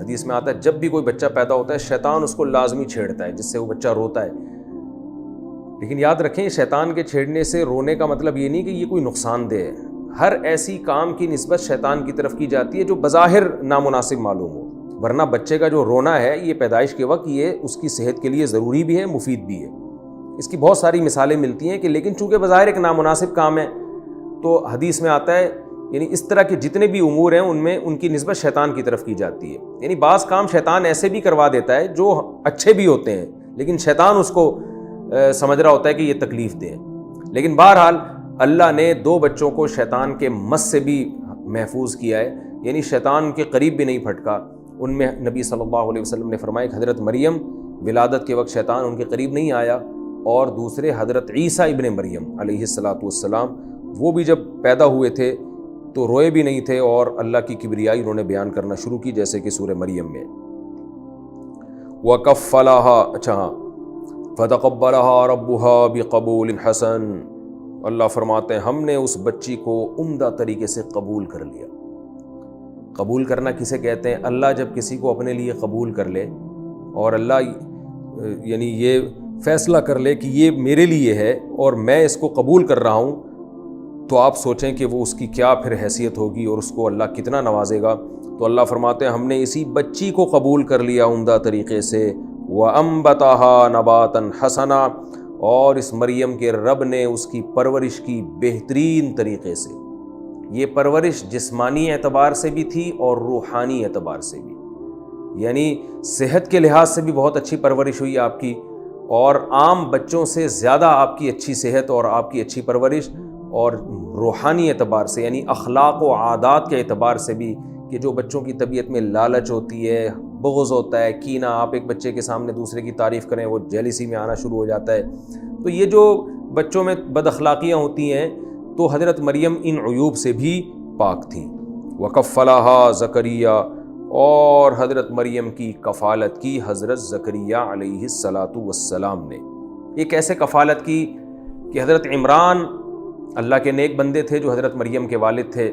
حدیث میں آتا ہے جب بھی کوئی بچہ پیدا ہوتا ہے شیطان اس کو لازمی چھیڑتا ہے جس سے وہ بچہ روتا ہے. لیکن یاد رکھیں شیطان کے چھیڑنے سے رونے کا مطلب یہ نہیں کہ یہ کوئی نقصان دہ ہے. ہر ایسی کام کی نسبت شیطان کی طرف کی جاتی ہے جو بظاہر نامناسب معلوم ہو. ورنہ بچے کا جو رونا ہے یہ پیدائش کے وقت یہ اس کی صحت کے لیے ضروری بھی ہے, مفید بھی ہے. اس کی بہت ساری مثالیں ملتی ہیں کہ لیکن چونکہ بظاہر ایک نامناسب کام ہے تو حدیث میں آتا ہے یعنی اس طرح کے جتنے بھی امور ہیں ان میں ان کی نسبت شیطان کی طرف کی جاتی ہے. یعنی بعض کام شیطان ایسے بھی کروا دیتا ہے جو اچھے بھی ہوتے ہیں لیکن شیطان اس کو سمجھ رہا ہوتا ہے کہ یہ تکلیف دیں. لیکن بہرحال اللہ نے 2 بچوں کو شیطان کے مس سے بھی محفوظ کیا ہے, یعنی شیطان کے قریب بھی نہیں پھٹکا. ان میں نبی صلی اللہ علیہ وسلم نے فرمایا کہ حضرت مریم ولادت کے وقت شیطان ان کے قریب نہیں آیا, اور دوسرے حضرت عیسیٰ ابن مریم علیہ السلام وہ بھی جب پیدا ہوئے تھے تو روئے بھی نہیں تھے اور اللہ کی کبریائی انہوں نے بیان کرنا شروع کی جیسے کہ سورہ مریم میں. وَكَفَّلَهَا فَتَقَبَّلَهَا رَبُّهَا بِقَبُولٍ حَسَنٍ. اللہ فرماتے ہیں ہم نے اس بچی کو عمدہ طریقے سے قبول کر لیا. قبول کرنا کسے کہتے ہیں؟ اللہ جب کسی کو اپنے لیے قبول کر لے اور اللہ یعنی یہ فیصلہ کر لے کہ یہ میرے لیے ہے اور میں اس کو قبول کر رہا ہوں, تو آپ سوچیں کہ وہ اس کی کیا پھر حیثیت ہوگی اور اس کو اللہ کتنا نوازے گا. تو اللہ فرماتے ہیں ہم نے اسی بچی کو قبول کر لیا عمدہ طریقے سے. وَأَنبَتَهَا نَبَاتًا حَسَنًا, اور اس مریم کے رب نے اس کی پرورش کی بہترین طریقے سے. یہ پرورش جسمانی اعتبار سے بھی تھی اور روحانی اعتبار سے بھی, یعنی صحت کے لحاظ سے بھی بہت اچھی پرورش ہوئی آپ کی, اور عام بچوں سے زیادہ آپ کی اچھی صحت اور آپ کی اچھی پرورش, اور روحانی اعتبار سے یعنی اخلاق و عادات کے اعتبار سے بھی کہ جو بچوں کی طبیعت میں لالچ ہوتی ہے, بغض ہوتا ہے, کینہ, آپ ایک بچے کے سامنے دوسرے کی تعریف کریں وہ جیلیسی میں آنا شروع ہو جاتا ہے. تو یہ جو بچوں میں بد اخلاقیاں ہوتی ہیں تو حضرت مریم ان عیوب سے بھی پاک تھیں. وَكَفَّلَهَا زَكَرِيَّا, اور حضرت مریم کی کفالت کی حضرت زکریا علیہ السلام نے. یہ کیسے کفالت کی کہ حضرت عمران اللہ کے نیک بندے تھے جو حضرت مریم کے والد تھے,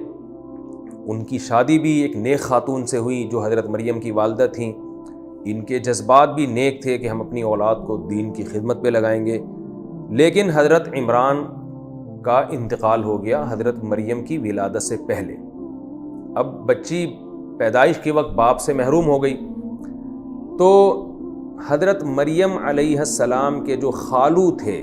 ان کی شادی بھی ایک نیک خاتون سے ہوئی جو حضرت مریم کی والدہ تھیں. ان کے جذبات بھی نیک تھے کہ ہم اپنی اولاد کو دین کی خدمت پہ لگائیں گے. لیکن حضرت عمران کا انتقال ہو گیا حضرت مریم کی ولادت سے پہلے. اب بچی پیدائش کے وقت باپ سے محروم ہو گئی, تو حضرت مریم علیہ السلام کے جو خالو تھے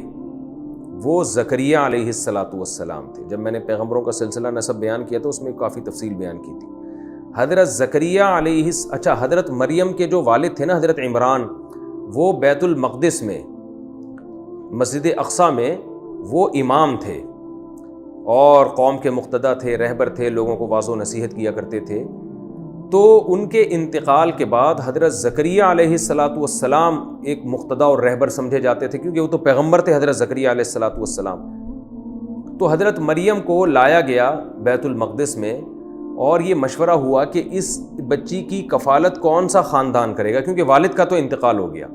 وہ زکریا علیہ السلام تھے. جب میں نے پیغمبروں کا سلسلہ نسب بیان کیا تھا اس میں کافی تفصیل بیان کی تھی. حضرت زکریا حضرت مریم کے جو والد تھے نا حضرت عمران, وہ بیت المقدس میں مسجد اقصی میں وہ امام تھے اور قوم کے مقتدی تھے, رہبر تھے, لوگوں کو واعظ و نصیحت کیا کرتے تھے. تو ان کے انتقال کے بعد حضرت زکریا علیہ السلام ایک مقتدی اور رہبر سمجھے جاتے تھے کیونکہ وہ تو پیغمبر تھے حضرت زکریا علیہ السلام. تو حضرت مریم کو لایا گیا بیت المقدس میں اور یہ مشورہ ہوا کہ اس بچی کی کفالت کون سا خاندان کرے گا, کیونکہ والد کا تو انتقال ہو گیا.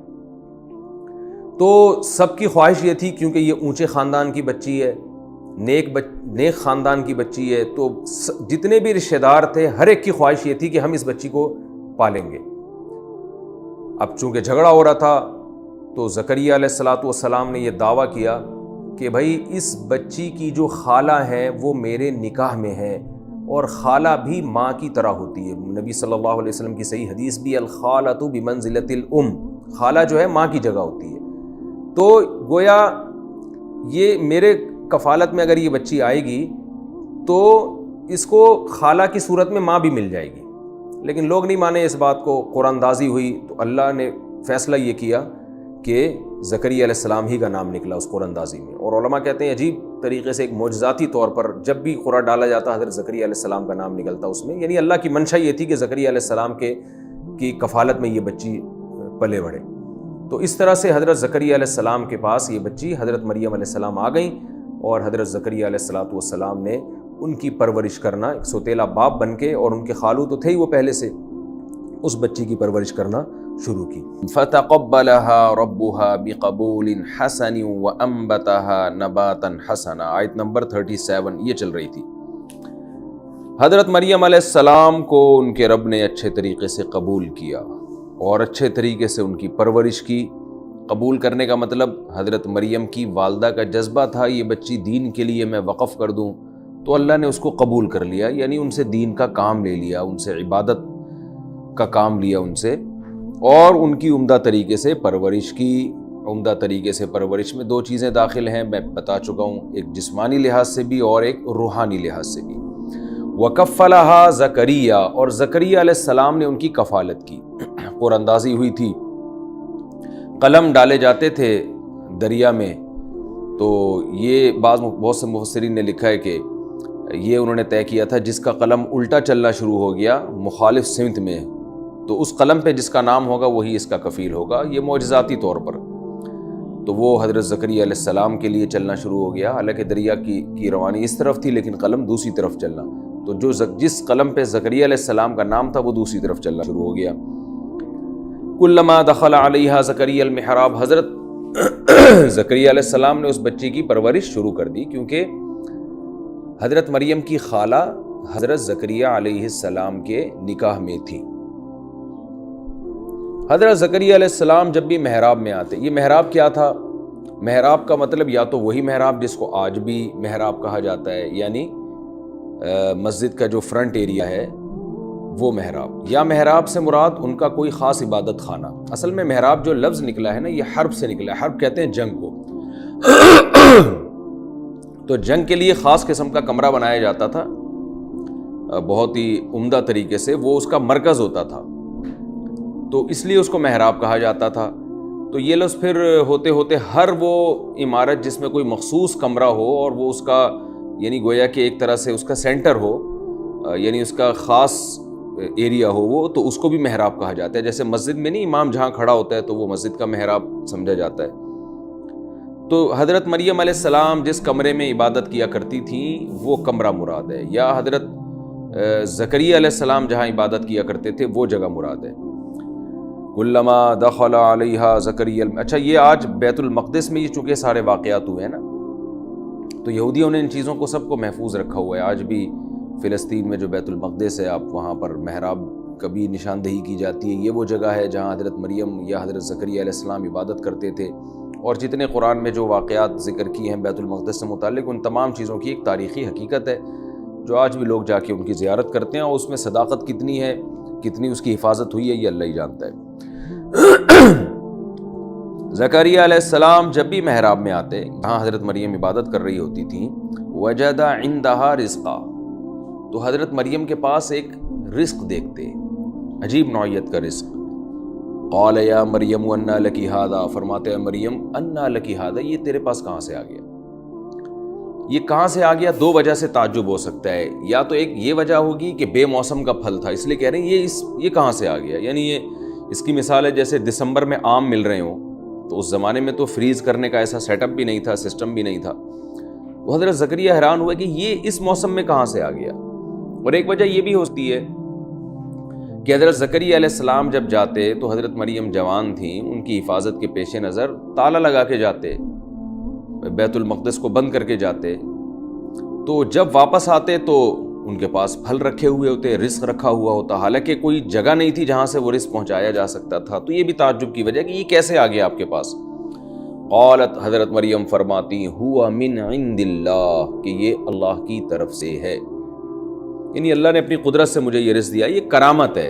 تو سب کی خواہش یہ تھی کیونکہ یہ اونچے خاندان کی بچی ہے, نیک خاندان کی بچی ہے, تو جتنے بھی رشتہ دار تھے ہر ایک کی خواہش یہ تھی کہ ہم اس بچی کو پالیں گے. اب چونکہ جھگڑا ہو رہا تھا تو زکریا علیہ السلام نے یہ دعویٰ کیا کہ بھائی اس بچی کی جو خالہ ہے وہ میرے نکاح میں ہے, اور خالہ بھی ماں کی طرح ہوتی ہے. نبی صلی اللہ علیہ وسلم کی صحیح حدیث بھی الخالۃ بمنزلۃ الام, خالہ جو ہے ماں کی جگہ ہوتی ہے. تو گویا یہ میرے کفالت میں اگر یہ بچی آئے گی تو اس کو خالہ کی صورت میں ماں بھی مل جائے گی. لیکن لوگ نہیں مانے اس بات کو, قرآن اندازی ہوئی تو اللہ نے فیصلہ یہ کیا کہ زکریا علیہ السلام ہی کا نام نکلا اس قرآن اندازی میں. اور علماء کہتے ہیں عجیب طریقے سے ایک معجزاتی طور پر جب بھی قرآن ڈالا جاتا حضرت زکریا علیہ السلام کا نام نکلتا اس میں, یعنی اللہ کی منشا یہ تھی کہ زکریا علیہ السلام کی کفالت میں یہ بچی پلے بڑھے. تو اس طرح سے حضرت زکریا علیہ السلام کے پاس یہ بچی حضرت مریم علیہ السلام آ گئیں, اور حضرت زکریا علیہ السلام نے ان کی پرورش کرنا ایک سوتیلا باپ بن کے, اور ان کے خالو تو تھے ہی وہ پہلے سے, اس بچی کی پرورش کرنا شروع کی. فَتَقَبَّلَهَا رَبُّهَا بِقَبُولٍ حَسَنٍ وَأَنبَتَهَا نَبَاتًا حَسَنًا. آیت نمبر 37 یہ چل رہی تھی. حضرت مریم علیہ السلام کو ان کے رب نے اچھے طریقے سے قبول کیا اور اچھے طریقے سے ان کی پرورش کی۔ قبول کرنے کا مطلب حضرت مریم کی والدہ کا جذبہ تھا یہ بچی دین کے لیے میں وقف کر دوں، تو اللہ نے اس کو قبول کر لیا، یعنی ان سے دین کا کام لے لیا، ان سے عبادت کا کام لیا ان سے، اور ان کی عمدہ طریقے سے پرورش کی۔ عمدہ طریقے سے پرورش میں دو چیزیں داخل ہیں، میں بتا چکا ہوں، ایک جسمانی لحاظ سے بھی اور ایک روحانی لحاظ سے بھی۔ وَكَفَّلَهَا زکریا، اور زکریا علیہ السلام نے ان کی کفالت کی۔ قرآن اندازی ہوئی تھی، قلم ڈالے جاتے تھے دریا میں، تو یہ بہت سے مفسرین نے لکھا ہے کہ یہ انہوں نے طے کیا تھا جس کا قلم الٹا چلنا شروع ہو گیا مخالف سمت میں، تو اس قلم پہ جس کا نام ہوگا وہی اس کا کفیل ہوگا، یہ معجزاتی طور پر۔ تو وہ حضرت زکریا علیہ السلام کے لیے چلنا شروع ہو گیا، حالانکہ دریا کی روانی اس طرف تھی لیکن قلم دوسری طرف چلنا، تو جس قلم پہ زکریا علیہ السلام کا نام تھا وہ دوسری طرف چلنا شروع ہو گیا۔ کلما دخل علیہا زکریا المحراب، حضرت زکریا علیہ السلام نے اس بچی کی پرورش شروع کر دی، کیونکہ حضرت مریم کی خالہ حضرت زکریا علیہ السلام کے نکاح میں تھی۔ حضرت زکریا علیہ السلام جب بھی محراب میں آتے، یہ محراب کیا تھا؟ محراب کا مطلب یا تو وہی محراب جس کو آج بھی محراب کہا جاتا ہے، یعنی مسجد کا جو فرنٹ ایریا ہے وہ محراب، یا محراب سے مراد ان کا کوئی خاص عبادت خانہ۔ اصل میں محراب جو لفظ نکلا ہے نا، یہ حرب سے نکلا ہے، حرب کہتے ہیں جنگ کو، تو جنگ کے لیے خاص قسم کا کمرہ بنایا جاتا تھا بہت ہی عمدہ طریقے سے، وہ اس کا مرکز ہوتا تھا، تو اس لیے اس کو محراب کہا جاتا تھا۔ تو یہ لفظ پھر ہوتے ہوتے ہر وہ عمارت جس میں کوئی مخصوص کمرہ ہو اور وہ اس کا یعنی گویا کہ ایک طرح سے اس کا سینٹر ہو، یعنی اس کا خاص ایریا ہو وہ، تو اس کو بھی محراب کہا جاتا ہے۔ جیسے مسجد میں نہیں امام جہاں کھڑا ہوتا ہے تو وہ مسجد کا محراب سمجھا جاتا ہے۔ تو حضرت مریم علیہ السلام جس کمرے میں عبادت کیا کرتی تھیں وہ کمرہ مراد ہے، یا حضرت زکریا علیہ السلام جہاں عبادت کیا کرتے تھے وہ جگہ مراد ہے۔ کلما دخل علیہا زکریا، اچھا یہ آج بیت المقدس میں یہ چونکہ سارے واقعات ہوئے ہیں نا، تو یہودیوں نے ان چیزوں کو سب کو محفوظ رکھا ہوا ہے۔ آج بھی فلسطین میں جو بیت المقدس ہے، آپ وہاں پر محراب کبھی نشاندہی کی جاتی ہے، یہ وہ جگہ ہے جہاں حضرت مریم یا حضرت زکریا علیہ السلام عبادت کرتے تھے، اور جتنے قرآن میں جو واقعات ذکر کیے ہیں بیت المقدس سے متعلق، ان تمام چیزوں کی ایک تاریخی حقیقت ہے جو آج بھی لوگ جا کے ان کی زیارت کرتے ہیں، اور اس میں صداقت کتنی ہے، کتنی اس کی حفاظت ہوئی ہے، یہ اللہ ہی جانتا ہے۔ زکریا علیہ السلام جب بھی محراب میں آتے جہاں حضرت مریم عبادت کر رہی ہوتی تھیں، وجد عندها رزقا، تو حضرت مریم کے پاس ایک رزق دیکھتے، عجیب نوعیت کا رزق۔ قال یا مریم انا لکی ھذا، فرماتے ہیں مریم انا لکی ھذا، یہ تیرے پاس کہاں سے آ گیا؟ یہ کہاں سے آ گیا؟ دو وجہ سے تعجب ہو سکتا ہے، یا تو ایک یہ وجہ ہوگی کہ بے موسم کا پھل تھا اس لیے کہہ رہے ہیں یہ کہاں سے آ گیا، یعنی یہ اس کی مثال ہے جیسے دسمبر میں آم مل رہے ہوں، تو اس زمانے میں تو فریز کرنے کا ایسا سیٹ اپ بھی نہیں تھا، سسٹم بھی نہیں تھا، تو حضرت زکریا حیران ہوئے کہ یہ اس موسم میں کہاں سے آ گیا۔ اور ایک وجہ یہ بھی ہوتی ہے کہ حضرت زکریا علیہ السلام جب جاتے تو حضرت مریم جوان تھیں، ان کی حفاظت کے پیش نظر تالا لگا کے جاتے، بیت المقدس کو بند کر کے جاتے، تو جب واپس آتے تو ان کے پاس پھل رکھے ہوئے ہوتے، رزق رکھا ہوا ہوتا، حالانکہ کوئی جگہ نہیں تھی جہاں سے وہ رزق پہنچایا جا سکتا تھا۔ تو یہ بھی تعجب کی وجہ کہ یہ کیسے آ گیا آپ کے پاس؟ قالت، حضرت مریم فرماتی، ہوا من عند اللہ، کہ یہ اللہ کی طرف سے ہے، یعنی اللہ نے اپنی قدرت سے مجھے یہ رزق دیا، یہ کرامت ہے،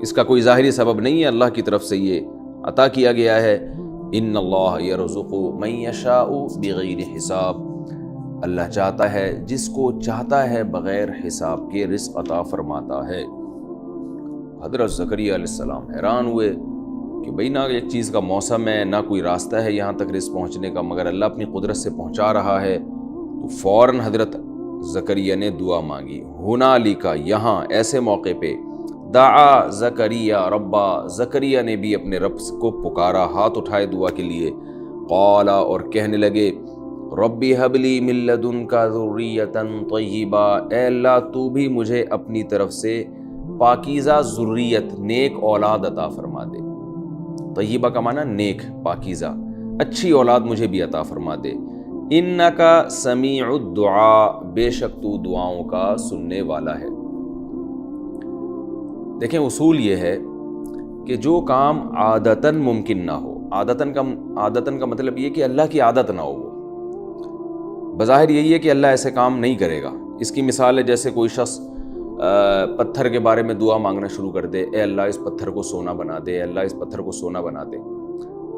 اس کا کوئی ظاہری سبب نہیں ہے، اللہ کی طرف سے یہ عطا کیا گیا ہے۔ ان اللہ یرزق من یشاء بغیر حساب، اللہ چاہتا ہے جس کو چاہتا ہے بغیر حساب کے رزق عطا فرماتا ہے۔ حضرت زکریا علیہ السلام حیران ہوئے کہ بھئی نہ ایک چیز کا موسم ہے، نہ کوئی راستہ ہے یہاں تک رزق پہنچنے کا، مگر اللہ اپنی قدرت سے پہنچا رہا ہے۔ تو فوراً حضرت زکریا نے دعا مانگی، ہنالکا، یہاں ایسے موقع پہ، دعا زکریا ربا، زکریا نے بھی اپنے رب کو پکارا، ہاتھ اٹھائے دعا کے لیے، قالا، اور کہنے لگے، ربی حب لی من لدنک ذریۃ طیبہ، اے اللہ تو بھی مجھے اپنی طرف سے پاکیزہ ذریت، نیک اولاد عطا فرما دے۔ طیبہ کا معنی نیک، پاکیزہ، اچھی اولاد مجھے بھی عطا فرما دے۔ انکا سمیع الدعاء، بے شک تو دعاؤں کا سننے والا ہے۔ دیکھیں اصول یہ ہے کہ جو کام عادتاً ممکن نہ ہو، عادتاً کا مطلب یہ کہ اللہ کی عادت نہ ہو، وہ بظاہر یہی ہے کہ اللہ ایسے کام نہیں کرے گا۔ اس کی مثال ہے جیسے کوئی شخص پتھر کے بارے میں دعا مانگنا شروع کر دے، اے اللہ اس پتھر کو سونا بنا دے، اے اللہ اس پتھر کو سونا بنا دے۔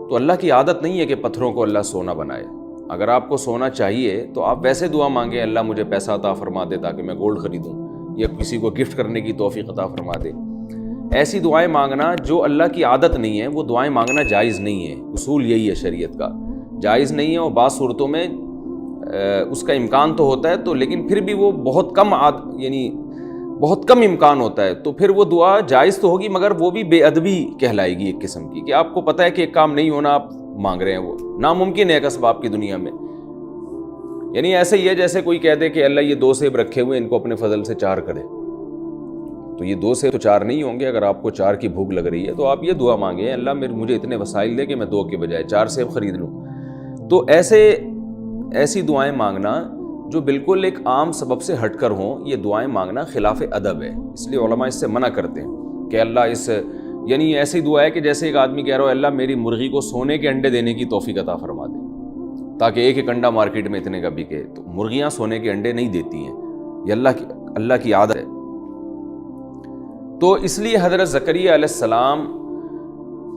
تو اللہ کی عادت نہیں ہے کہ پتھروں کو اللہ سونا بنائے۔ اگر آپ کو سونا چاہیے تو آپ ویسے دعا مانگیں، اللہ مجھے پیسہ عطا فرما دے تاکہ میں گولڈ خریدوں، یا کسی کو گفٹ کرنے کی توفیق عطا فرما دے۔ ایسی دعائیں مانگنا جو اللہ کی عادت نہیں ہے، وہ دعائیں مانگنا جائز نہیں ہے۔ اصول یہی ہے شریعت کا، جائز نہیں ہے، اور بعض صورتوں میں اس کا امکان تو ہوتا ہے تو، لیکن پھر بھی وہ بہت کم یعنی بہت کم امکان ہوتا ہے، تو پھر وہ دعا جائز تو ہوگی مگر وہ بھی بے ادبی کہلائے گی ایک قسم کی، کہ آپ کو پتہ ہے کہ ایک کام نہیں ہونا، آپ مانگ رہے ہیں، وہ ناممکن ہے ایک اسباب کی دنیا میں۔ یعنی ایسے ہی ہے جیسے کوئی کہہ دے کہ اللہ یہ 2 سیب رکھے ہوئے، ان کو اپنے فضل سے 4 کرے، تو یہ 2 سیب تو 4 نہیں ہوں گے۔ اگر آپ کو 4 کی بھوک لگ رہی ہے تو آپ یہ دعا مانگیں، اللہ مجھے اتنے وسائل دے کہ میں 2 کے بجائے 4 سیب خرید لوں۔ تو ایسی دعائیں مانگنا جو بالکل ایک عام سبب سے ہٹ کر ہوں، یہ دعائیں مانگنا خلاف ادب ہے، اس لیے علماء اس سے منع کرتے ہیں کہ اللہ یعنی ایسی دعا ہے کہ جیسے ایک آدمی کہہ رہا ہو اللہ میری مرغی کو سونے کے انڈے دینے کی توفیق عطا فرما دے تاکہ ایک انڈا مارکیٹ میں اتنے کا بکے۔ تو مرغیاں سونے کے انڈے نہیں دیتی ہیں، یہ اللہ کی عادت ہے۔ تو اس لیے حضرت زکریا علیہ السلام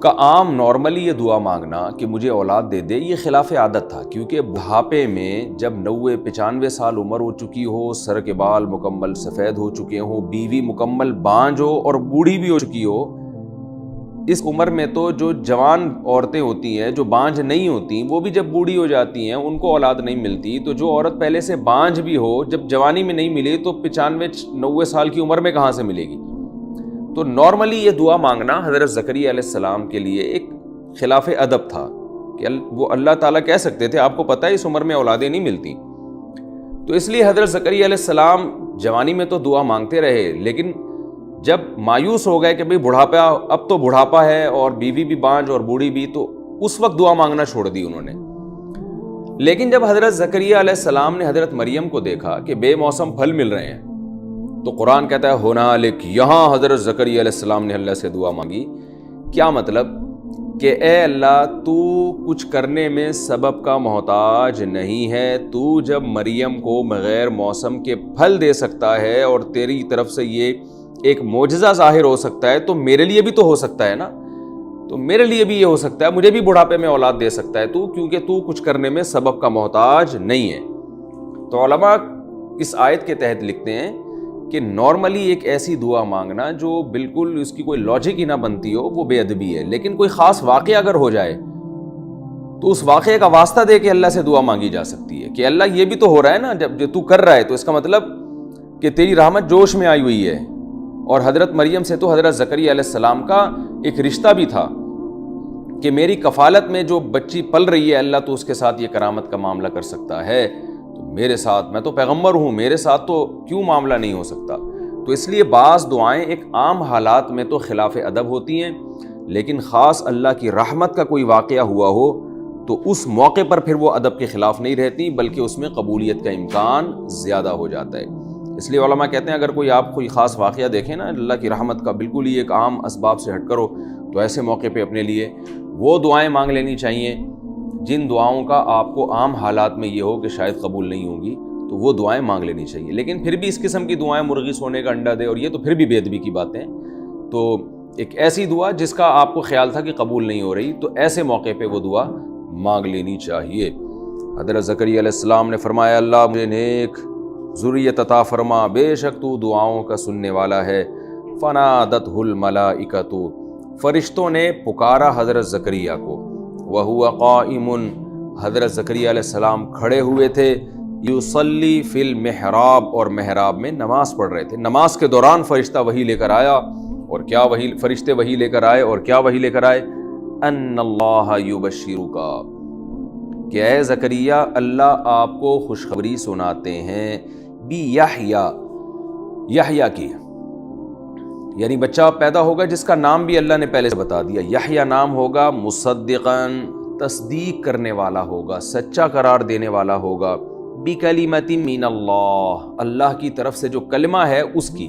کا عام نارملی یہ دعا مانگنا کہ مجھے اولاد دے دے، یہ خلاف عادت تھا، کیونکہ بڑھاپے میں جب 90-95 سال عمر ہو چکی ہو، سر کے بال مکمل سفید ہو چکے ہوں، بیوی مکمل بانجھ ہو اور بوڑھی بھی ہو چکی ہو، اس عمر میں تو جو جوان عورتیں ہوتی ہیں جو بانجھ نہیں ہوتی، وہ بھی جب بوڑھی ہو جاتی ہیں ان کو اولاد نہیں ملتی، تو جو عورت پہلے سے بانجھ بھی ہو جب جوانی میں نہیں ملی تو 95-90 سال کی عمر میں کہاں سے ملے گی؟ تو نارملی یہ دعا مانگنا حضرت زکریا علیہ السلام کے لیے ایک خلاف ادب تھا کہ وہ اللہ تعالیٰ کہہ سکتے تھے آپ کو پتہ ہے اس عمر میں اولادیں نہیں ملتی۔ تو اس لیے حضرت زکریا علیہ السلام جوانی میں تو دعا مانگتے رہے، لیکن جب مایوس ہو گئے کہ بھئی بڑھاپا، اب تو بڑھاپا ہے اور بیوی بھی بانجھ اور بوڑھی بھی، تو اس وقت دعا مانگنا چھوڑ دی انہوں نے۔ لیکن جب حضرت زکریا علیہ السلام نے حضرت مریم کو دیکھا کہ بے موسم پھل مل رہے ہیں، تو قرآن کہتا ہے ہنالک، یہاں حضرت زکریا علیہ السلام نے اللہ سے دعا مانگی۔ کیا مطلب؟ کہ اے اللہ تو کچھ کرنے میں سبب کا محتاج نہیں ہے، تو جب مریم کو بغیر موسم کے پھل دے سکتا ہے اور تیری طرف سے یہ ایک معجزہ ظاہر ہو سکتا ہے، تو میرے لیے بھی تو ہو سکتا ہے نا، تو میرے لیے بھی یہ ہو سکتا ہے، مجھے بھی بڑھاپے میں اولاد دے سکتا ہے تو، کیونکہ تو کچھ کرنے میں سبب کا محتاج نہیں ہے۔ تو علماء اس آیت کے تحت لکھتے ہیں کہ نارملی ایک ایسی دعا مانگنا جو بالکل اس کی کوئی لاجک ہی نہ بنتی ہو، وہ بے ادبی ہے، لیکن کوئی خاص واقعہ اگر ہو جائے تو اس واقعے کا واسطہ دے کے اللہ سے دعا مانگی جا سکتی ہے کہ اللہ یہ بھی تو ہو رہا ہے نا، جب جو تو کر رہا ہے تو اس کا مطلب کہ تیری رحمت جوش میں آئی ہوئی ہے۔ اور حضرت مریم سے تو حضرت زکریا علیہ السلام کا ایک رشتہ بھی تھا کہ میری کفالت میں جو بچی پل رہی ہے اللہ تو اس کے ساتھ یہ کرامت کا معاملہ کر سکتا ہے، تو میرے ساتھ، میں تو پیغمبر ہوں، میرے ساتھ تو کیوں معاملہ نہیں ہو سکتا؟ تو اس لیے بعض دعائیں ایک عام حالات میں تو خلاف ادب ہوتی ہیں، لیکن خاص اللہ کی رحمت کا کوئی واقعہ ہوا ہو تو اس موقع پر پھر وہ ادب کے خلاف نہیں رہتی، بلکہ اس میں قبولیت کا امکان زیادہ ہو جاتا ہے۔ اس لیے علماء کہتے ہیں اگر آپ کوئی خاص واقعہ دیکھیں نا اللہ کی رحمت کا، بالکل ہی ایک عام اسباب سے ہٹ کرو، تو ایسے موقع پہ اپنے لیے وہ دعائیں مانگ لینی چاہیے جن دعاؤں کا آپ کو عام حالات میں یہ ہو کہ شاید قبول نہیں ہوں گی، تو وہ دعائیں مانگ لینی چاہیے۔ لیکن پھر بھی اس قسم کی دعائیں، مرغی سونے کا انڈا دے، اور یہ تو پھر بھی بے ادبی کی باتیں، تو ایک ایسی دعا جس کا آپ کو خیال تھا کہ قبول نہیں ہو رہی، تو ایسے موقع پہ وہ دعا مانگ لینی چاہیے۔ حضرت زکریا علیہ السلام نے فرمایا اللہ مجھے نیک ذریت عطا فرما، بے شک تو دعاؤں کا سننے والا ہے۔ فنادتہ الملائکۃ، فرشتوں نے پکارا حضرت زکریا کو، وہو قائم، حضرت زکریا علیہ السلام کھڑے ہوئے تھے، یصلی فی المحراب، اور محراب میں نماز پڑھ رہے تھے۔ نماز کے دوران فرشتہ وحی لے کر آیا، اور کیا فرشتے وحی لے کر آئے، اور کیا وحی لے کر آئے؟ ان اللہ یبشرک، کہ اے زکریا اللہ آپ کو خوشخبری سناتے ہیں، بی یحییٰ کی، یعنی بچہ پیدا ہوگا جس کا نام بھی اللہ نے پہلے سے بتا دیا، یحییٰ نام ہوگا، مصدقاً، تصدیق کرنے والا ہوگا، سچا قرار دینے والا ہوگا، بکلمۃ من اللہ، اللہ کی طرف سے جو کلمہ ہے اس کی۔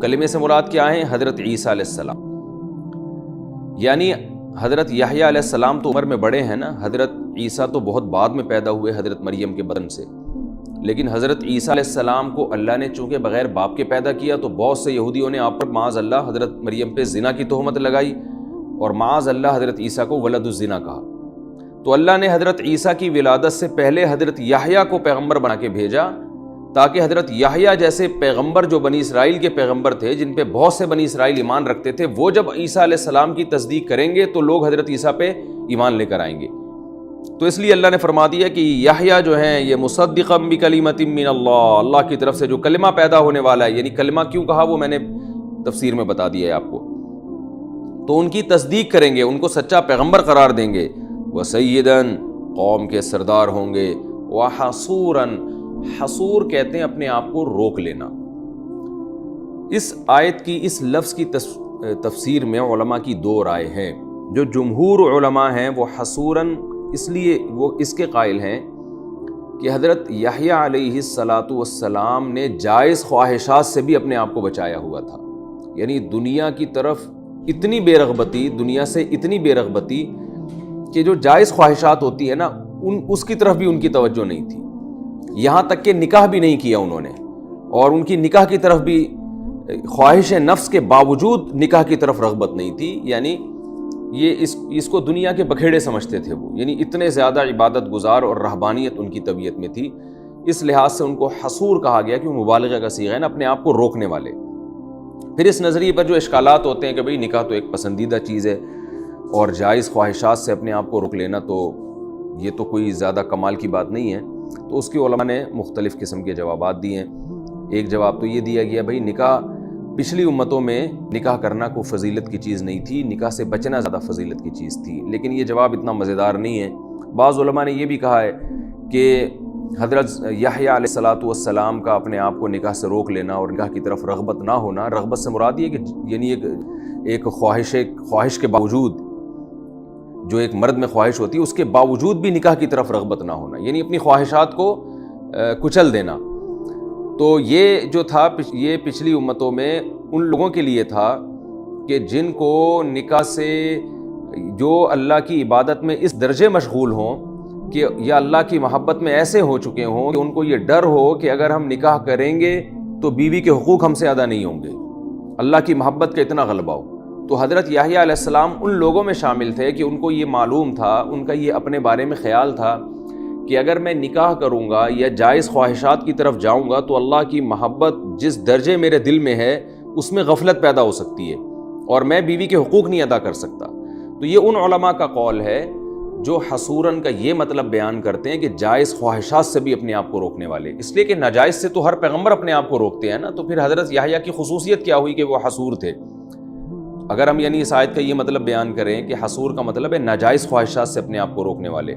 کلمے سے مراد کیا ہے؟ حضرت عیسیٰ علیہ السلام، یعنی حضرت یحییٰ علیہ السلام تو عمر میں بڑے ہیں نا، حضرت عیسیٰ تو بہت بعد میں پیدا ہوئے حضرت مریم کے بدن سے، لیکن حضرت عیسیٰ علیہ السلام کو اللہ نے چونکہ بغیر باپ کے پیدا کیا تو بہت سے یہودیوں نے آپ پر معاذ اللہ حضرت مریم پہ زنا کی تہمت لگائی اور معاذ اللہ حضرت عیسیٰ کو ولد الزنا کہا۔ تو اللہ نے حضرت عیسیٰ کی ولادت سے پہلے حضرت یحییٰ کو پیغمبر بنا کے بھیجا تاکہ حضرت یحییٰ جیسے پیغمبر جو بنی اسرائیل کے پیغمبر تھے، جن پہ بہت سے بنی اسرائیل ایمان رکھتے تھے، وہ جب عیسیٰ علیہ السلام کی تصدیق کریں گے تو لوگ حضرت عیسیٰ پہ ایمان لے کر آئیں گے۔ تو اس لیے اللہ نے فرما دیا کہ یحییٰ جو ہیں یہ مصدقا بکلمۃ من اللہ، اللہ کی طرف سے جو کلمہ پیدا ہونے والا ہے، یعنی کلمہ کیوں کہا وہ میں نے تفسیر میں بتا دیا ہے آپ کو، تو ان کی تصدیق کریں گے، ان کو سچا پیغمبر قرار دیں گے، وسیداً قوم کے سردار ہوں گے، وحصوراً، حصور کہتے ہیں اپنے آپ کو روک لینا۔ اس آیت کی اس لفظ کی تفسیر میں علماء کی دو رائے ہیں۔ جو جمہور علماء ہیں وہ حصوراً اس لیے وہ اس کے قائل ہیں کہ حضرت یحییٰ علیہ السلام نے جائز خواہشات سے بھی اپنے آپ کو بچایا ہوا تھا، یعنی دنیا کی طرف اتنی بے رغبتی، دنیا سے اتنی بے رغبتی کہ جو جائز خواہشات ہوتی ہے نا اس کی طرف بھی ان کی توجہ نہیں تھی، یہاں تک کہ نکاح بھی نہیں کیا انہوں نے، اور ان کی نکاح کی طرف بھی خواہش نفس کے باوجود نکاح کی طرف رغبت نہیں تھی، یعنی یہ اس کو دنیا کے بکھیڑے سمجھتے تھے وہ، یعنی اتنے زیادہ عبادت گزار اور رہبانیت ان کی طبیعت میں تھی، اس لحاظ سے ان کو حصور کہا گیا کہ وہ مبالغہ کا صیغہ ہے نا، اپنے آپ کو روکنے والے۔ پھر اس نظریے پر جو اشکالات ہوتے ہیں کہ بھئی نکاح تو ایک پسندیدہ چیز ہے اور جائز خواہشات سے اپنے آپ کو روک لینا تو یہ تو کوئی زیادہ کمال کی بات نہیں ہے، تو اس کی علماء نے مختلف قسم کے جوابات دیے ہیں۔ ایک جواب تو یہ دیا گیا بھئی نکاح پچھلی امتوں میں نکاح کرنا کوئی فضیلت کی چیز نہیں تھی، نکاح سے بچنا زیادہ فضیلت کی چیز تھی، لیکن یہ جواب اتنا مزیدار نہیں ہے۔ بعض علماء نے یہ بھی کہا ہے کہ حضرت یحییٰ علیہ السلام کا اپنے آپ کو نکاح سے روک لینا اور نکاح کی طرف رغبت نہ ہونا، رغبت سے مراد یہ کہ یعنی ایک خواہش کے باوجود، جو ایک مرد میں خواہش ہوتی ہے اس کے باوجود بھی نکاح کی طرف رغبت نہ ہونا، یعنی اپنی خواہشات کو کچل دینا۔ تو یہ جو تھا یہ پچھلی امتوں میں ان لوگوں کے لیے تھا کہ جن کو نکاح سے، جو اللہ کی عبادت میں اس درجے مشغول ہوں کہ یا اللہ کی محبت میں ایسے ہو چکے ہوں کہ ان کو یہ ڈر ہو کہ اگر ہم نکاح کریں گے تو بیوی کے حقوق ہم سے ادا نہیں ہوں گے، اللہ کی محبت کا اتنا غلبہ ہو۔ تو حضرت یحییٰ علیہ السلام ان لوگوں میں شامل تھے کہ ان کو یہ معلوم تھا، ان کا یہ اپنے بارے میں خیال تھا کہ اگر میں نکاح کروں گا یا جائز خواہشات کی طرف جاؤں گا تو اللہ کی محبت جس درجے میرے دل میں ہے اس میں غفلت پیدا ہو سکتی ہے اور میں بیوی کے حقوق نہیں ادا کر سکتا۔ تو یہ ان علماء کا قول ہے جو حصوراً کا یہ مطلب بیان کرتے ہیں کہ جائز خواہشات سے بھی اپنے آپ کو روکنے والے، اس لیے کہ ناجائز سے تو ہر پیغمبر اپنے آپ کو روکتے ہیں نا، تو پھر حضرت یحییٰ کی خصوصیت کیا ہوئی کہ وہ حصور تھے؟ اگر ہم یعنی اس آیت کا یہ مطلب بیان کریں کہ حصور کا مطلب ہے ناجائز خواہشات سے اپنے آپ کو روکنے والے،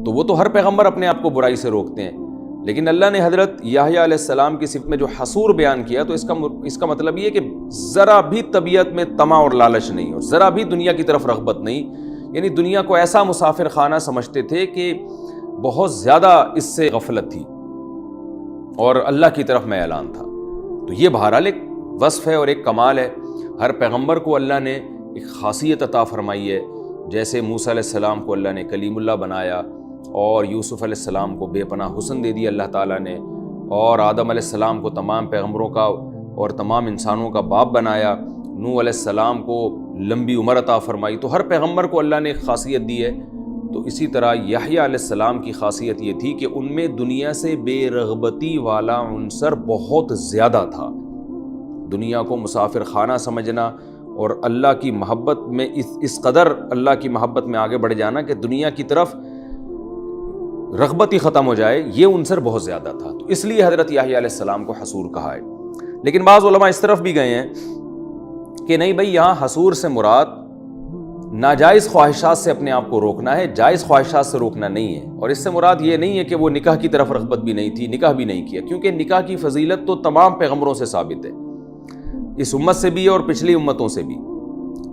تو وہ تو ہر پیغمبر اپنے آپ کو برائی سے روکتے ہیں، لیکن اللہ نے حضرت یحییٰ علیہ السلام کی صفت میں جو حصور بیان کیا تو اس کا مطلب یہ کہ ذرا بھی طبیعت میں طمع اور لالچ نہیں، اور ذرا بھی دنیا کی طرف رغبت نہیں، یعنی دنیا کو ایسا مسافر خانہ سمجھتے تھے کہ بہت زیادہ اس سے غفلت تھی اور اللہ کی طرف میں اعلان تھا۔ تو یہ بہرحال ایک وصف ہے اور ایک کمال ہے، ہر پیغمبر کو اللہ نے ایک خاصیت عطا فرمائی ہے، جیسے موسیٰ علیہ السلام کو اللہ نے کلیم اللہ بنایا اور یوسف علیہ السلام کو بے پناہ حسن دے دیا اللہ تعالیٰ نے، اور آدم علیہ السلام کو تمام پیغمبروں کا اور تمام انسانوں کا باپ بنایا، نوح علیہ السلام کو لمبی عمر عطا فرمائی، تو ہر پیغمبر کو اللہ نے ایک خاصیت دی ہے۔ تو اسی طرح یحییٰ علیہ السلام کی خاصیت یہ تھی کہ ان میں دنیا سے بے رغبتی والا عنصر بہت زیادہ تھا، دنیا کو مسافر خانہ سمجھنا اور اللہ کی محبت میں اس قدر اللہ کی محبت میں آگے بڑھ جانا کہ دنیا کی طرف رغبت ہی ختم ہو جائے، یہ عنصر بہت زیادہ تھا، تو اس لیے حضرت یحییٰ علیہ السلام کو حصور کہا ہے۔ لیکن بعض علماء اس طرف بھی گئے ہیں کہ نہیں بھائی، یہاں حصور سے مراد ناجائز خواہشات سے اپنے آپ کو روکنا ہے، جائز خواہشات سے روکنا نہیں ہے، اور اس سے مراد یہ نہیں ہے کہ وہ نکاح کی طرف رغبت بھی نہیں تھی، نکاح بھی نہیں کیا، کیونکہ نکاح کی فضیلت تو تمام پیغمبروں سے ثابت ہے، اس امت سے بھی اور پچھلی امتوں سے بھی،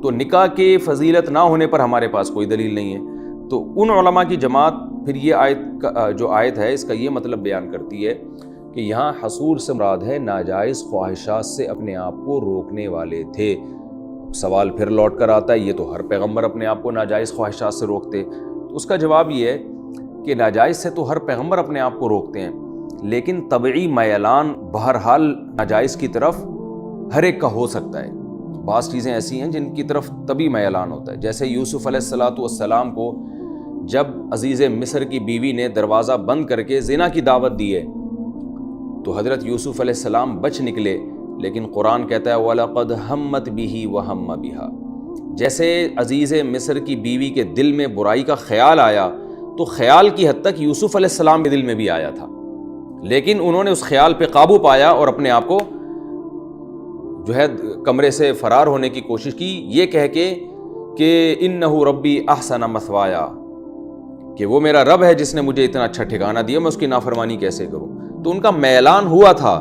تو نکاح کی فضیلت نہ ہونے پر ہمارے پاس کوئی دلیل نہیں ہے۔ تو تو ان علماء کی جماعت پھر یہ آیت ہے اس کا یہ مطلب بیان کرتی ہے کہ یہاں حصور سے مراد ہے ناجائز خواہشات سے اپنے آپ کو روکنے والے تھے۔ سوال پھر لوٹ کر آتا ہے یہ تو ہر پیغمبر اپنے آپ کو ناجائز خواہشات سے روکتے، تو اس کا جواب یہ ہے کہ ناجائز سے تو ہر پیغمبر اپنے آپ کو روکتے ہیں، لیکن طبعی میلان بہرحال ناجائز کی طرف ہر ایک کا ہو سکتا ہے۔ بعض چیزیں ایسی ہیں جن کی طرف طبعی میلان ہوتا ہے، جیسے یوسف علیہ السلام کو جب عزیز مصر کی بیوی نے دروازہ بند کر کے زنا کی دعوت دی ہے تو حضرت یوسف علیہ السلام بچ نکلے، لیکن قرآن کہتا ہے وَلَقَدْ هَمَّتْ بِهِ وَهَمَّ بِهَا، جیسے عزیز مصر کی بیوی کے دل میں برائی کا خیال آیا تو خیال کی حد تک یوسف علیہ السلام کے دل میں بھی آیا تھا، لیکن انہوں نے اس خیال پہ قابو پایا اور اپنے آپ کو جو ہے کمرے سے فرار ہونے کی کوشش کی، یہ کہہ کے کہ اِنَّهُ رَبِّي أَحْسَنَ مَثْوَايَا، کہ وہ میرا رب ہے جس نے مجھے اتنا اچھا ٹھکانہ دیا، میں اس کی نافرمانی کیسے کروں۔ تو ان کا میلان ہوا تھا،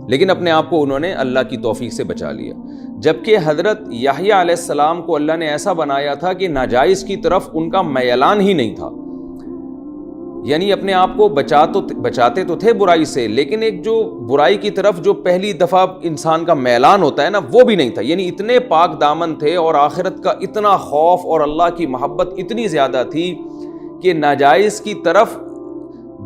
لیکن اپنے آپ کو انہوں نے اللہ کی توفیق سے بچا لیا۔ جبکہ حضرت یحییٰ علیہ السلام کو اللہ نے ایسا بنایا تھا کہ ناجائز کی طرف ان کا میلان ہی نہیں تھا، یعنی اپنے آپ کو بچاتے تو تھے برائی سے، لیکن ایک جو برائی کی طرف جو پہلی دفعہ انسان کا میلان ہوتا ہے نا، وہ بھی نہیں تھا، یعنی اتنے پاک دامن تھے اور آخرت کا اتنا خوف اور اللہ کی محبت اتنی زیادہ تھی کہ ناجائز کی طرف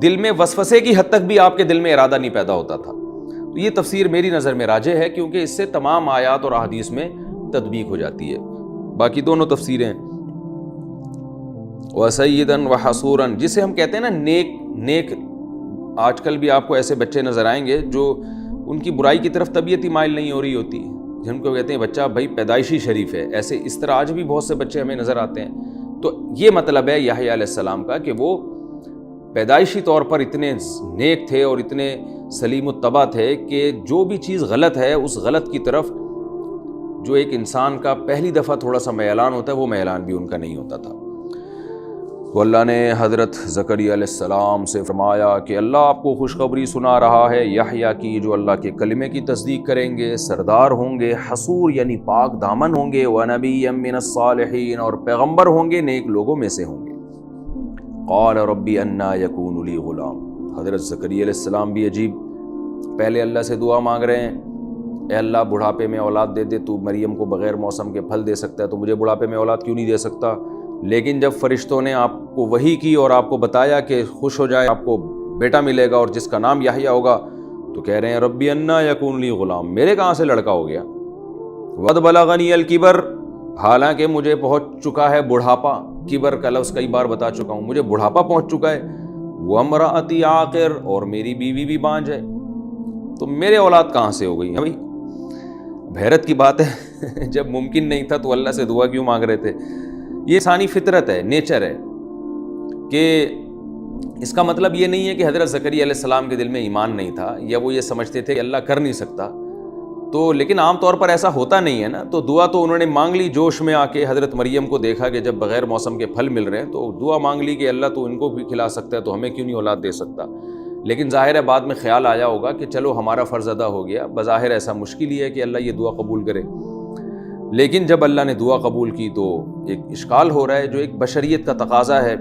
دل میں وسوسے کی حد تک بھی آپ کے دل میں ارادہ نہیں پیدا ہوتا تھا۔ تو یہ تفسیر میری نظر میں راجح ہے، کیونکہ اس سے تمام آیات اور احادیث میں تطبیق ہو جاتی ہے۔ باقی دونوں تفسیریں وَسَيِّدًا وَحَصُورًا، جسے ہم کہتے ہیں نا نیک، آج کل بھی آپ کو ایسے بچے نظر آئیں گے جو ان کی برائی کی طرف طبیعت ہی مائل نہیں ہو رہی ہوتی، جن کو کہتے ہیں بچہ بھائی پیدائشی شریف ہے، ایسے اس طرح آج بھی بہت سے بچے ہمیں نظر آتے ہیں۔ تو یہ مطلب ہے یحییٰ علیہ السلام کا کہ وہ پیدائشی طور پر اتنے نیک تھے اور اتنے سلیم الطبع تھے کہ جو بھی چیز غلط ہے اس غلط کی طرف جو ایک انسان کا پہلی دفعہ تھوڑا سا میلان ہوتا ہے وہ میلان بھی ان کا نہیں ہوتا تھا۔ تو اللہ نے حضرت زکریا علیہ السلام سے فرمایا کہ اللہ آپ کو خوشخبری سنا رہا ہے یحییٰ کی، جو اللہ کے کلمے کی تصدیق کریں گے، سردار ہوں گے، حصور یعنی پاک دامن ہوں گے، وَنَبِيًّا مِّنَ الصَّالِحِينَ اور پیغمبر ہوں گے، نیک لوگوں میں سے ہوں گے۔ قال ربی انا یکون لی غلام، حضرت زکریا علیہ السلام بھی عجیب، پہلے اللہ سے دعا مانگ رہے ہیں، اے اللہ بڑھاپے میں اولاد دے دے، تو مریم کو بغیر موسم کے پھل دے سکتا ہے تو مجھے بڑھاپے میں اولاد کیوں نہیں دے سکتا؟ لیکن جب فرشتوں نے آپ کو وحی کی اور آپ کو بتایا کہ خوش ہو جائے، آپ کو بیٹا ملے گا اور جس کا نام یحییٰ ہوگا، تو کہہ رہے ہیں ربی انا یکون لی غلام، میرے کہاں سے لڑکا ہو گیا؟ وقد بلغنی الکبر، حالانکہ مجھے پہنچ چکا ہے بڑھاپا، کبر کا لفظ کئی بار بتا چکا ہوں، مجھے بڑھاپا پہنچ چکا ہے، وامرأتی عاقر اور میری بیوی بھی بانجھ ہے، تو میرے اولاد کہاں سے ہو گئی؟ بھائی حیرت کی بات ہے، جب ممکن نہیں تھا تو اللہ سے دعا کیوں مانگ رہے تھے؟ یہ انسانی فطرت ہے، نیچر ہے، کہ اس کا مطلب یہ نہیں ہے کہ حضرت زکریا علیہ السلام کے دل میں ایمان نہیں تھا یا وہ یہ سمجھتے تھے کہ اللہ کر نہیں سکتا، تو لیکن عام طور پر ایسا ہوتا نہیں ہے نا، تو دعا تو انہوں نے مانگ لی جوش میں آ کے، حضرت مریم کو دیکھا کہ جب بغیر موسم کے پھل مل رہے ہیں تو دعا مانگ لی کہ اللہ تو ان کو بھی کھلا سکتا ہے تو ہمیں کیوں نہیں اولاد دے سکتا؟ لیکن ظاہر ہے بعد میں خیال آیا ہوگا کہ چلو ہمارا فرض ادا ہو گیا، بظاہر ایسا مشکل ہی ہے کہ اللہ یہ دعا قبول کرے، لیکن جب اللہ نے دعا قبول کی تو ایک اشکال ہو رہا ہے جو ایک بشریت کا تقاضا ہے۔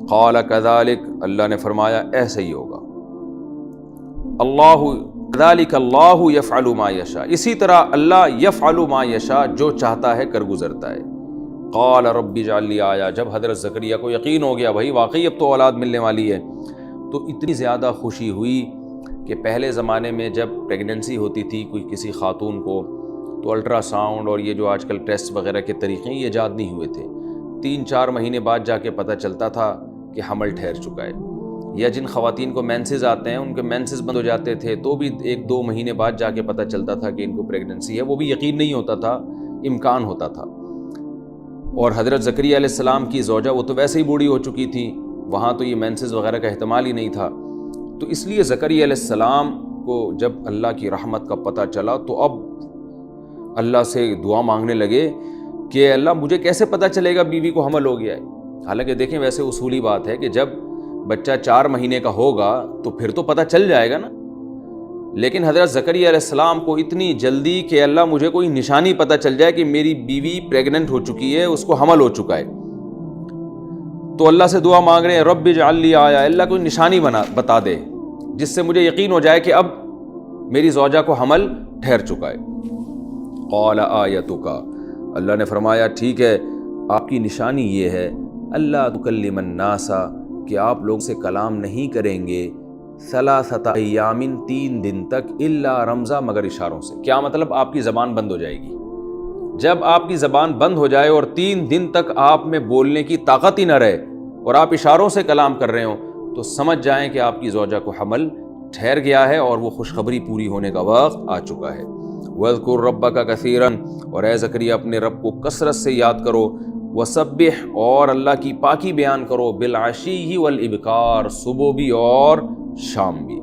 قال کذالک، اللہ نے فرمایا ایسا ہی ہوگا، کذالک اللہ یفعل ما یشاء، اسی طرح اللہ یفعل ما یشاء، جو چاہتا ہے کر گزرتا ہے۔ قال رب اجعل لی آیہ، جب حضرت زکریا کو یقین ہو گیا بھائی واقعی اب تو اولاد ملنے والی ہے، تو اتنی زیادہ خوشی ہوئی کہ پہلے زمانے میں جب پریگننسی ہوتی تھی کوئی کسی خاتون کو تو الٹرا ساؤنڈ اور یہ جو آج کل ٹیسٹ وغیرہ کے طریقے یہ ایجاد نہیں ہوئے تھے، 3-4 مہینے بعد جا کے پتہ چلتا تھا کہ حمل ٹھہر چکا ہے، یا جن خواتین کو مینسز آتے ہیں ان کے مینسز بند ہو جاتے تھے تو بھی 1-2 مہینے بعد جا کے پتہ چلتا تھا کہ ان کو پریگننسی ہے، وہ بھی یقین نہیں ہوتا تھا، امکان ہوتا تھا۔ اور حضرت زکریا علیہ السلام کی زوجہ وہ تو ویسے ہی بوڑھی ہو چکی تھی، وہاں تو یہ مینسز وغیرہ کا احتمال ہی نہیں تھا، تو اس لیے زکریا علیہ السلام کو جب اللہ کی رحمت کا پتہ چلا تو اب اللہ سے دعا مانگنے لگے کہ اللہ مجھے کیسے پتہ چلے گا بیوی کو حمل ہو گیا ہے؟ حالانکہ دیکھیں ویسے اصولی بات ہے کہ جب بچہ 4 مہینے کا ہوگا تو پھر تو پتہ چل جائے گا نا، لیکن حضرت زکریا علیہ السلام کو اتنی جلدی کہ اللہ مجھے کوئی نشانی پتہ چل جائے کہ میری بیوی پریگننٹ ہو چکی ہے، اس کو حمل ہو چکا ہے، تو اللہ سے دعا مانگ رہے ہیں رب اجعل لی آیا، اللہ کوئی نشانی بتا دے جس سے مجھے یقین ہو جائے کہ اب میری زوجہ کو حمل ٹھہر چکا ہے۔ قال آیتک، اللہ نے فرمایا ٹھیک ہے، آپ کی نشانی یہ ہے اللہ تکلم الناس، کہ آپ لوگ سے کلام نہیں کریں گے، ثلاثۃ ایام، 3 دن تک، الا رمزا، مگر اشاروں سے۔ کیا مطلب؟ آپ کی زبان بند ہو جائے گی۔ جب آپ کی زبان بند ہو جائے اور 3 دن تک آپ میں بولنے کی طاقت ہی نہ رہے اور آپ اشاروں سے کلام کر رہے ہوں، تو سمجھ جائیں کہ آپ کی زوجہ کو حمل ٹھہر گیا ہے اور وہ خوشخبری پوری ہونے کا وقت آ چکا ہے۔ وَاذْكُرْ رَبَّكَ كَثِيرًا، اور اے زکریا اپنے رب کو کثرت سے یاد کرو، وَسَبِّحْ، اور اللہ کی پاکی بیان کرو، بِالْعَشِيِّ وَالْإِبْكَارِ، صبح بھی اور شام بھی۔